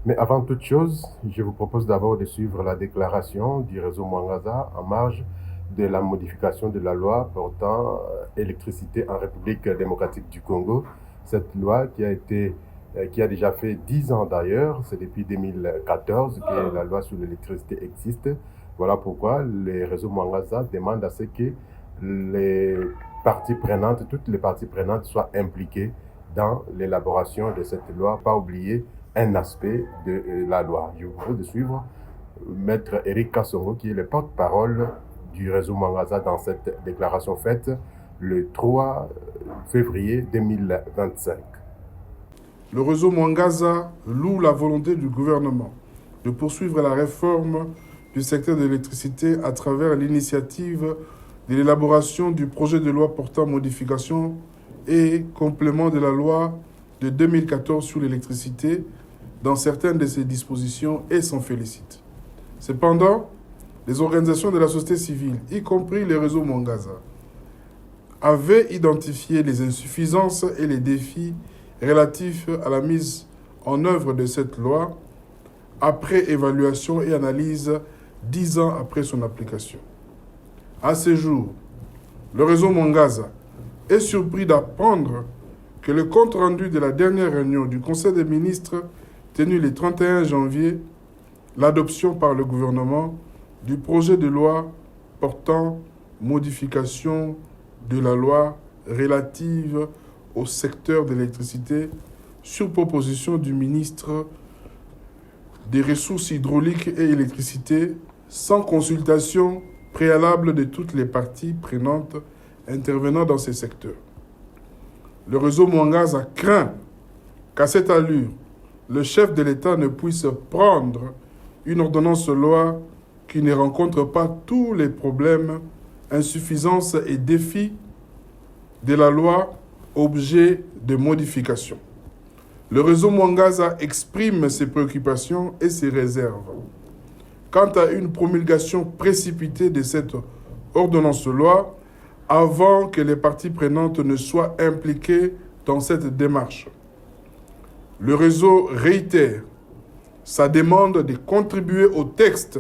Mais avant toute chose, je vous propose d'abord de suivre la déclaration du réseau Mwangaza en marge de la modification de la loi portant électricité en République démocratique du Congo. Cette loi qui a déjà fait 10 ans d'ailleurs, c'est depuis 2014 que la loi sur l'électricité existe. Voilà pourquoi les réseaux Mwangaza demandent à ce que les parties prenantes, toutes les parties prenantes soient impliquées dans l'élaboration de cette loi. Pas oublier un aspect de la loi. Je vous propose de suivre Maître Eric Kassongo, qui est le porte-parole du réseau Mwangaza dans cette déclaration faite le 3 février 2025. Le réseau Mwangaza loue la volonté du gouvernement de poursuivre la réforme du secteur de l'électricité à travers l'initiative de l'élaboration du projet de loi portant modification et complément de la loi de 2014 sur l'électricité dans certaines de ses dispositions et s'en félicite. Cependant, les organisations de la société civile, y compris le réseau Mwangaza, avaient identifié les insuffisances et les défis relatifs à la mise en œuvre de cette loi après évaluation et analyse 10 ans après son application. À ce jour, le réseau Mwangaza est surpris d'apprendre que le compte-rendu de la dernière réunion du Conseil des ministres tenu le 31 janvier, l'adoption par le gouvernement du projet de loi portant modification de la loi relative au secteur de l'électricité sur proposition du ministre des Ressources hydrauliques et électricité sans consultation préalable de toutes les parties prenantes intervenant dans ces secteurs. Le réseau Mwangaza craint qu'à cette allure, le chef de l'État ne puisse prendre une ordonnance loi qui ne rencontre pas tous les problèmes, insuffisances et défis de la loi objet de modification. Le réseau Mwangaza exprime ses préoccupations et ses réserves quant à une promulgation précipitée de cette ordonnance loi avant que les parties prenantes ne soient impliquées dans cette démarche. Le réseau réitère sa demande de contribuer au texte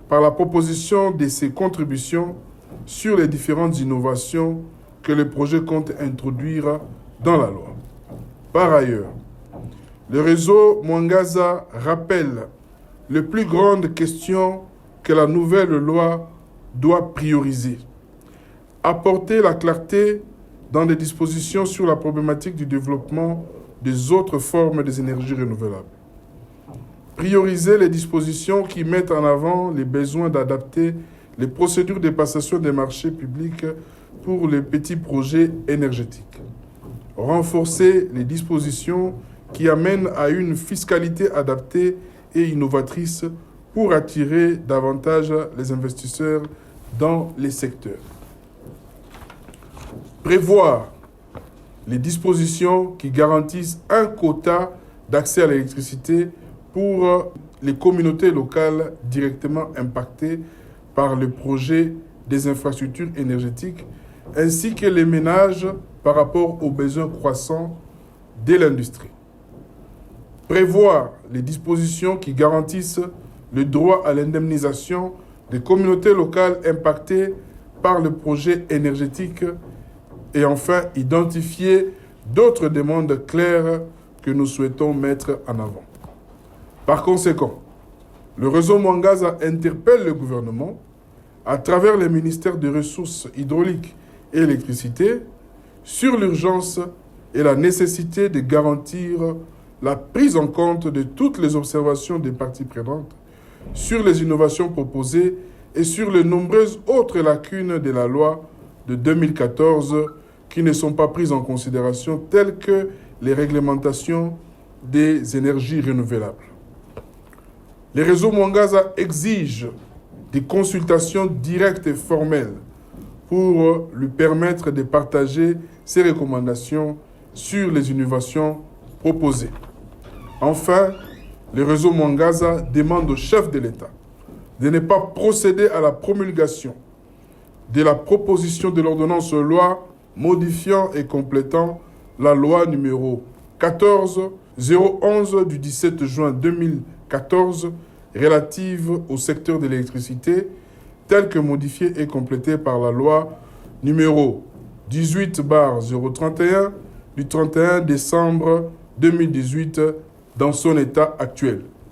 par la proposition de ses contributions sur les différentes innovations que le projet compte introduire dans la loi. Par ailleurs, le réseau Mwangaza rappelle les plus grandes questions que la nouvelle loi doit prioriser. Apporter la clarté dans des dispositions sur la problématique du développement des autres formes des énergies renouvelables. Prioriser les dispositions qui mettent en avant les besoins d'adapter les procédures de passation des marchés publics pour les petits projets énergétiques. Renforcer les dispositions qui amènent à une fiscalité adaptée et innovatrice pour attirer davantage les investisseurs dans les secteurs. Prévoir les dispositions qui garantissent un quota d'accès à l'électricité pour les communautés locales directement impactées par le projet des infrastructures énergétiques, ainsi que les ménages par rapport aux besoins croissants de l'industrie. Prévoir les dispositions qui garantissent le droit à l'indemnisation des communautés locales impactées par le projet énergétique et enfin identifier d'autres demandes claires que nous souhaitons mettre en avant. Par conséquent, le réseau Mwangaza interpelle le gouvernement à travers les ministères des Ressources hydrauliques et électricité sur l'urgence et la nécessité de garantir la prise en compte de toutes les observations des parties prenantes sur les innovations proposées et sur les nombreuses autres lacunes de la loi de 2014 qui ne sont pas prises en considération, telles que les réglementations des énergies renouvelables. Les réseaux Mwangaza exigent des consultations directes et formelles pour lui permettre de partager ses recommandations sur les innovations proposées. Enfin, le réseau Mwangaza demande au chef de l'État de ne pas procéder à la promulgation de la proposition de l'ordonnance loi modifiant et complétant la loi numéro 14 011 du 17 juin 2014 relative au secteur de l'électricité, telle que modifiée et complétée par la loi numéro 18/031 du 31 décembre 2018 dans son état actuel.